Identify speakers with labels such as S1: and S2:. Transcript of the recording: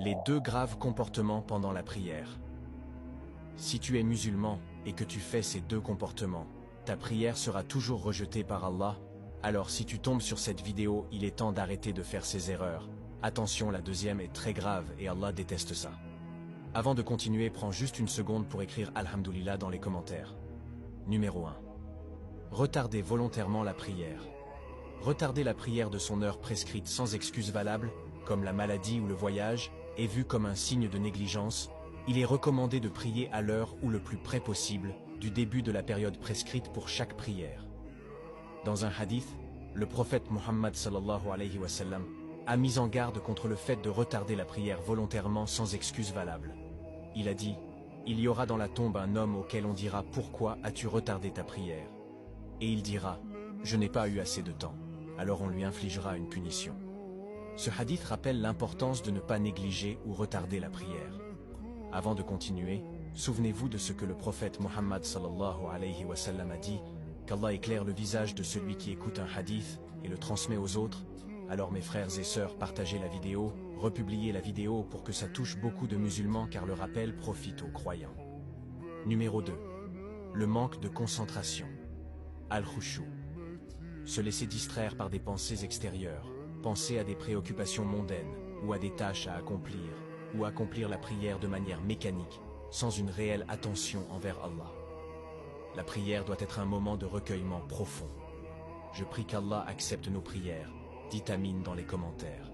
S1: Les deux graves comportements pendant la prière. Si tu es musulman et que tu fais ces deux comportements, ta prière sera toujours rejetée par Allah. Alors si tu tombes sur cette vidéo, il est temps d'arrêter de faire ces erreurs. Attention, la deuxième est très grave et Allah déteste ça. Avant de continuer, prends juste une seconde pour écrire Alhamdulillah dans les commentaires. Numéro 1. Retarder volontairement la prière. Retarder la prière de son heure prescrite sans excuse valable, comme la maladie ou le voyage, est vu comme un signe de négligence. Il est recommandé de prier à l'heure ou le plus près possible du début de la période prescrite pour chaque prière. Dans un hadith, le prophète Muhammad sallallahu alayhi wa sallam a mis en garde contre le fait de retarder la prière volontairement sans excuse valable. Il a dit, « Il y aura dans la tombe un homme auquel on dira « Pourquoi as-tu retardé ta prière ?» Et il dira, « Je n'ai pas eu assez de temps. » Alors on lui infligera une punition. Ce hadith rappelle l'importance de ne pas négliger ou retarder la prière. Avant de continuer, souvenez-vous de ce que le prophète Muhammad sallallahu alayhi wa sallam a dit, qu'Allah éclaire le visage de celui qui écoute un hadith et le transmet aux autres. Alors mes frères et sœurs, partagez la vidéo, republiez la vidéo pour que ça touche beaucoup de musulmans car le rappel profite aux croyants. Numéro 2. Le manque de concentration. Al-Khushu. Se laisser distraire par des pensées extérieures, penser à des préoccupations mondaines, ou à des tâches à accomplir, ou accomplir la prière de manière mécanique, sans une réelle attention envers Allah. La prière doit être un moment de recueillement profond. Je prie qu'Allah accepte nos prières. Dites Amin dans les commentaires.